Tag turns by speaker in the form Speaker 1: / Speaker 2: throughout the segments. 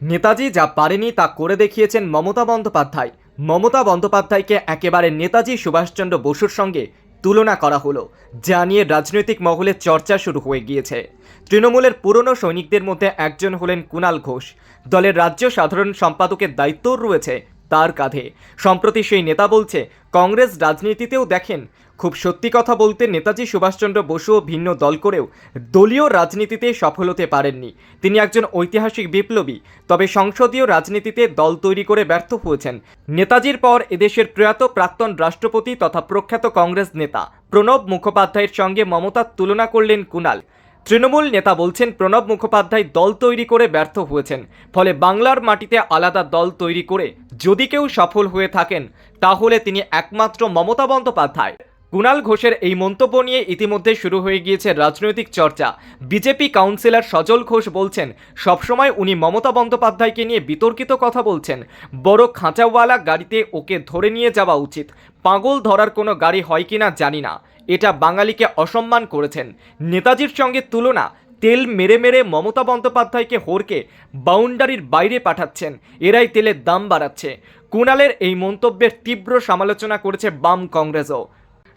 Speaker 1: নেতাজি যা পারেনি তা করে দেখিয়েছেন মমতা বন্দ্যোপাধ্যায়। মমতা বন্দ্যোপাধ্যায়কে একেবারে নেতাজি সুভাষচন্দ্র বসুর সঙ্গে তুলনা করা হলো, যা নিয়ে রাজনৈতিক মহলে চর্চা শুরু হয়ে গিয়েছে। তৃণমূলের পুরনো সৈনিকদের মধ্যে একজন হলেন কুণাল ঘোষ। দলের রাজ্য সাধারণ সম্পাদকের দায়িত্বও রয়েছে তার কাঁধে। সম্প্রতি সেই নেতা বলছে, কংগ্রেস রাজনীতিতেও দেখেন, খুব সত্যি কথা বলতে নেতাজি সুভাষচন্দ্র বসুও ভিন্ন দল করেও দলীয় রাজনীতিতে সফল হতে পারেননি। তিনি একজন ঐতিহাসিক বিপ্লবী, তবে সংসদীয় রাজনীতিতে দল তৈরি করে ব্যর্থ হয়েছেন। নেতাজির পর এদেশের প্রয়াত প্রাক্তন রাষ্ট্রপতি তথা প্রখ্যাত কংগ্রেস নেতা প্রণব মুখোপাধ্যায়ের সঙ্গে মমতার তুলনা করলেন কুণাল। তৃণমূল নেতা বলছেন, প্রণব মুখোপাধ্যায় দল তৈরি করে ব্যর্থ হয়েছেন, ফলে বাংলার মাটিতে আলাদা দল তৈরি করে যদি কেউ সফল হয়ে থাকেন তাহলে তিনি একমাত্র মমতা বন্দ্যোপাধ্যায়। কুণাল ঘোষের এই মন্তব্য নিয়ে ইতিমধ্যে শুরু হয়ে গিয়েছে রাজনৈতিক চর্চা। বিজেপি কাউন্সিলর সজল ঘোষ বলছেন, সবসময় উনি মমতা বন্দ্যোপাধ্যায়কে নিয়ে বিতর্কিত কথা বলছেন। বড় খাঁচাওয়ালা গাড়িতে ওকে ধরে নিয়ে যাওয়া উচিত। পাগল ধরার কোনো গাড়ি হয় কিনা জানি না, এটা বাঙালিকে অসম্মান করেছেন। নেতাজির সঙ্গে তুলনা, তেল মেরে মেরে মমতা বন্দ্যোপাধ্যায়কে হড়কে বাউন্ডারির বাইরে পাঠাচ্ছেন, এরাই তেলের দাম বাড়াচ্ছে। কুণালের এই মন্তব্যের তীব্র সমালোচনা করেছে বাম কংগ্রেসও।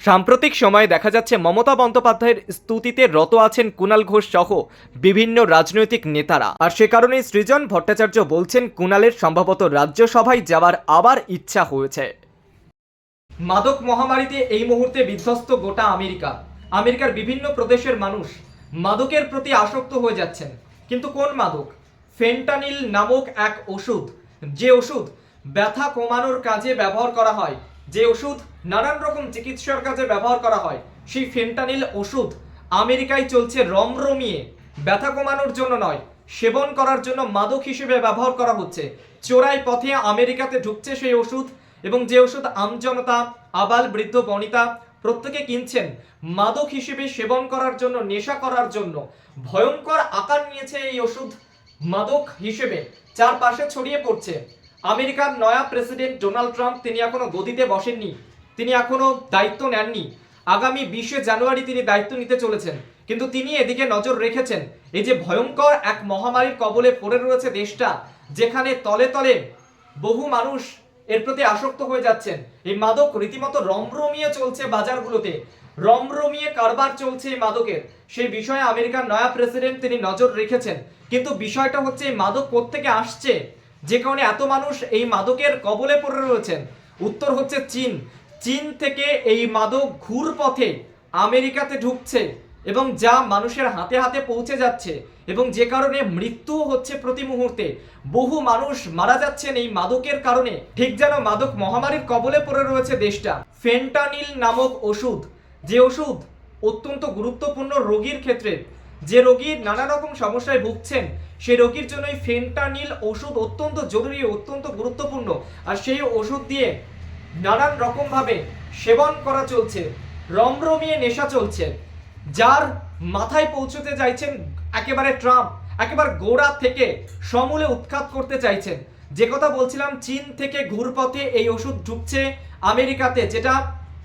Speaker 1: সাম্প্রতিক সময়ে দেখা যাচ্ছে মমতা বন্দ্যোপাধ্যায়ের স্তুতিতে রত আছেন কুণাল ঘোষ সহ বিভিন্ন রাজনৈতিক নেতারা। আর সে কারণেই সৃজন ভট্টাচার্য বলছেন, কুণালের সম্ভবত রাজ্যসভায় যাওয়ার আবার ইচ্ছা হয়েছে। মাদক মহামারীতে এই মুহূর্তে বিধ্বস্ত গোটা আমেরিকা। আমেরিকার বিভিন্ন প্রদেশের মানুষ মাদকের প্রতি আসক্ত হয়ে যাচ্ছেন। কিন্তু কোন মাদক? ফেন্টানিল নামক এক ওষুধ, যে ওষুধ ব্যথা কমানোর কাজে ব্যবহার করা হয়, যে ওষুধ নানান রকম চিকিৎসার কাজে ব্যবহার করা হয়, সেই ফেন্টানিল ওষুধ আমেরিকায় চলছে রমরমিয়ে। ব্যথা কমানোর জন্য নয়, সেবন করার জন্য মাদক হিসেবে ব্যবহার করা হচ্ছে। চোরাই পথে আমেরিকাতে ঢুকছে সেই ওষুধ, এবং যে ওষুধ আমজনতা, আবাল বৃদ্ধ বনিতা প্রত্যেকে কিনছেন মাদক হিসেবে সেবন করার জন্য, নেশা করার জন্য। ভয়ঙ্কর আকার নিয়েছে এই ওষুধ মাদক হিসেবে, চারপাশে ছড়িয়ে পড়ছে। আমেরিকার নয়া প্রেসিডেন্ট ডোনাল্ড ট্রাম্প, তিনি এখনো গদিতে বসেননি, তিনি এখনো দায়িত্ব নেননি। আগামী 20শে জানুয়ারি তিনি দায়িত্ব নিতে চলেছেন, কিন্তু তিনি এদিকে নজর রেখেছেন। এই যে ভয়ঙ্কর এক মহামারীর কবলে পড়ে রয়েছে দেশটা, যেখানে তলে তলে বহু মানুষ এর প্রতি আসক্ত হয়ে যাচ্ছেন। এই মাদক রীতিমতো রমরমিয়ে চলছে বাজারগুলোতে, রমরমিয়ে কারবার চলছে এই মাদকের। সেই বিষয়ে আমেরিকার নয়া প্রেসিডেন্ট তিনি নজর রেখেছেন। কিন্তু বিষয়টা হচ্ছে, এই মাদক কোত্থেকে আসছে, যে কারণে এত মানুষ এই মাদকের কবলে পড়ে রয়েছেন? উত্তর হচ্ছে চীন। চীন থেকে এই মাদক ঘুর পথে আমেরিকাতে ঢুকছে, এবং যা মানুষের হাতে হাতে পৌঁছে যাচ্ছে, এবং যে কারণে মৃত্যু হচ্ছে প্রতি মুহূর্তে। বহু মানুষ মারা যাচ্ছেন এই মাদকের কারণে, ঠিক যেন মাদক মহামারীর কবলে পড়ে রয়েছে দেশটা। ফেন্টানিল নামক ওষুধ, যে ওষুধ অত্যন্ত গুরুত্বপূর্ণ রোগীর ক্ষেত্রে, যে রোগী নানা রকম সমস্যায় ভুগছেন, সেই রোগীর জন্য এই ফেন্টানিল ওষুধ অত্যন্ত জরুরি, অত্যন্ত গুরুত্বপূর্ণ। আর সেই ওষুধ দিয়ে নানান রকম ভাবে সেবন করা চলছে, রমরমিয়ে নেশা চলছে, যার মাথায় পৌঁছতে চাইছেন একেবারে ট্রাম্প, একেবারে গোড়া থেকে সমূলে উৎখাত করতে চাইছেন। যে কথা বলছিলাম, চীন থেকে ঘুরপথে এই ওষুধ ঢুকছে আমেরিকাতে, যেটা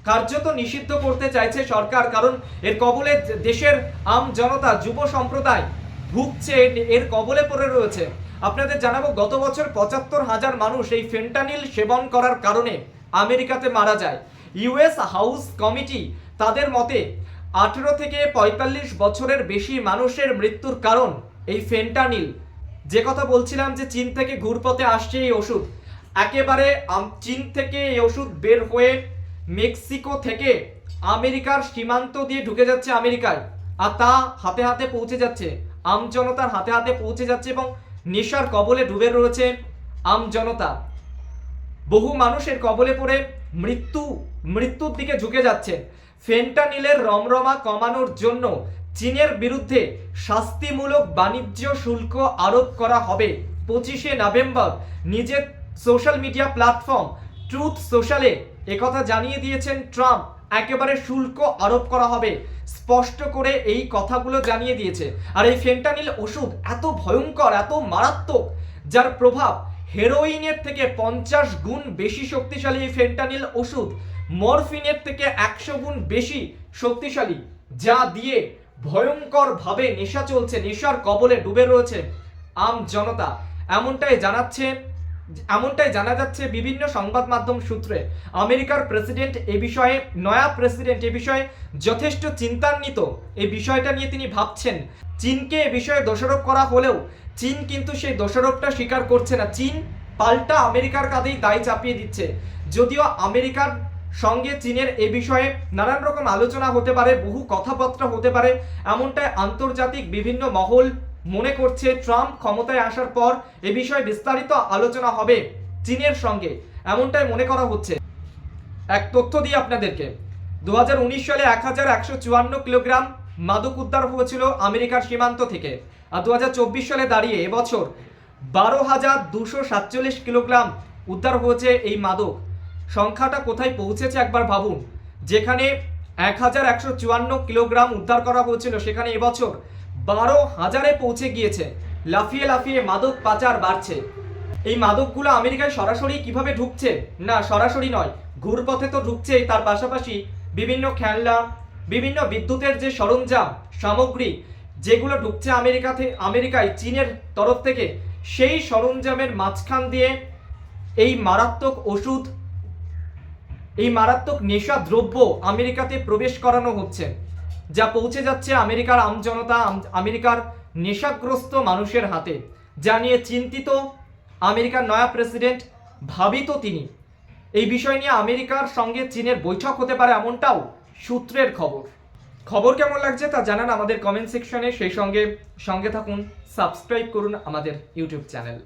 Speaker 1: কার্যত নিষিদ্ধ করতে চাইছে সরকার, কারণ এর কবলে দেশের আম জনতা, যুব সম্প্রদায় ভুগছে, এর কবলে পড়ে রয়েছে। আপনাদের জানাবো, গত বছর ৭৫,০০০ মানুষ এই ফেন্টানিল সেবন করার কারণে আমেরিকাতে মারা যায়। ইউএস হাউস কমিটি তাদের মতে 18 থেকে 45 বছরের বেশি মানুষের মৃত্যুর কারণ এই ফেন্টানিল। যে কথা বলছিলাম যে চীন থেকে ঘুরপথে আসছে এই ওষুধ, একেবারে চীন থেকে এই ওষুধ বের হয়ে মেক্সিকো থেকে আমেরিকার সীমান্ত দিয়ে ঢুকে যাচ্ছে আমেরিকায়, আর তা হাতে হাতে পৌঁছে যাচ্ছে, আমজনতার হাতে হাতে পৌঁছে যাচ্ছে, এবং নেশার কবলে ডুবে রয়েছে আমজনতা। বহু মানুষের কবলে পড়ে মৃত্যুর দিকে ঝুঁকে যাচ্ছে। ফেন্টানিলের রমরমা কমানোর জন্য চীনের বিরুদ্ধে শাস্তিমূলক বাণিজ্য শুল্ক আরোপ করা হবে 25শে নভেম্বর। নিজের সোশ্যাল মিডিয়া প্ল্যাটফর্ম ট্রুথ সোশ্যালে একথা জানিয়ে দিয়েছেন ট্রাম্প, একেবারে শুল্ক আরোপ করা হবে, স্পষ্ট করে এই কথাগুলো জানিয়ে দিয়েছে। আর এই ফেন্টানিল ওষুধ এত ভয়ঙ্কর, এত মারাত্মক, যার প্রভাব হেরোইনের থেকে 50 গুণ বেশি শক্তিশালী। এই ফেন্টানিল ওষুধ মরফিনের থেকে 100 গুণ বেশি শক্তিশালী, যা দিয়ে ভয়ঙ্কর ভাবে নেশা চলছে, নেশার কবলে ডুবে রয়েছে আম জনতা। এমনটাই জানা যাচ্ছে বিভিন্ন সংবাদ মাধ্যম সূত্রে। আমেরিকার প্রেসিডেন্ট নয়া প্রেসিডেন্ট এ বিষয়ে যথেষ্ট চিন্তান্বিত। এই বিষয়টা নিয়ে তিনি ভাবছেন। চীনকে এ বিষয়ে দোষারোপ করা হলেও চীন কিন্তু সেই দোষারোপটা স্বীকার করছে না। চীন পাল্টা আমেরিকার কাঁধেই দায় চাপিয়ে দিচ্ছে। যদিও আমেরিকার সঙ্গে চীনের এ বিষয়ে নানান রকম আলোচনা হতে পারে, বহু কথাবার্তা হতে পারে, এমনটাই আন্তর্জাতিক বিভিন্ন মহল মনে করছে। ট্রাম্প ক্ষমতায় আসার পর এ বিষয়ে বিস্তারিত আলোচনা হবে চীনের সঙ্গে, এমনটাই মনে করা হচ্ছে। এক তথ্য দিই আপনাদেরকে, 2019 সালে 1154 কিলোগ্রাম মাদক উদ্ধার হয়েছিল আমেরিকার সীমান্ত থেকে, আর 2024 সালে দাঁড়িয়ে এবছর 12,247 কিলোগ্রাম উদ্ধার হয়েছে এই মাদক। সংখ্যাটা কোথায় পৌঁছেছে একবার ভাবুন। যেখানে 1154 কিলোগ্রাম উদ্ধার করা হয়েছিল, সেখানে এবছর 12,000-এ পৌঁছে গিয়েছে। লাফিয়ে লাফিয়ে মাদক পাচার বাড়ছে। এই মাদকগুলো আমেরিকায় সরাসরি কিভাবে ঢুকছে? না, সরাসরি নয়, ঘুরপথে তো ঢুকছেই, তার পাশাপাশি বিভিন্ন খেলনা, বিভিন্ন বিদ্যুতের যে সরঞ্জাম সামগ্রী যেগুলো ঢুকছে আমেরিকায় চীনের তরফ থেকে, সেই সরঞ্জামের মাঝখান দিয়ে এই মারাত্মক ওষুধ, এই মারাত্মক নেশা দ্রব্য আমেরিকাতে প্রবেশ করানো হচ্ছে, যা পৌঁছে যাচ্ছে আমেরিকার আমজনতা, আমেরিকার নেশাগ্রস্ত মানুষের হাতে। যা নিয়ে চিন্তিত আমেরিকার নয়া প্রেসিডেন্ট, ভাবিত তিনি। এই বিষয় নিয়ে আমেরিকার সঙ্গে চীনের বৈঠক হতে পারে, এমনটাও সূত্রের খবর কেমন লাগছে তা জানান আমাদের কমেন্ট সেকশনে। সেই সঙ্গে থাকুন, সাবস্ক্রাইব করুন আমাদের ইউটিউব চ্যানেল।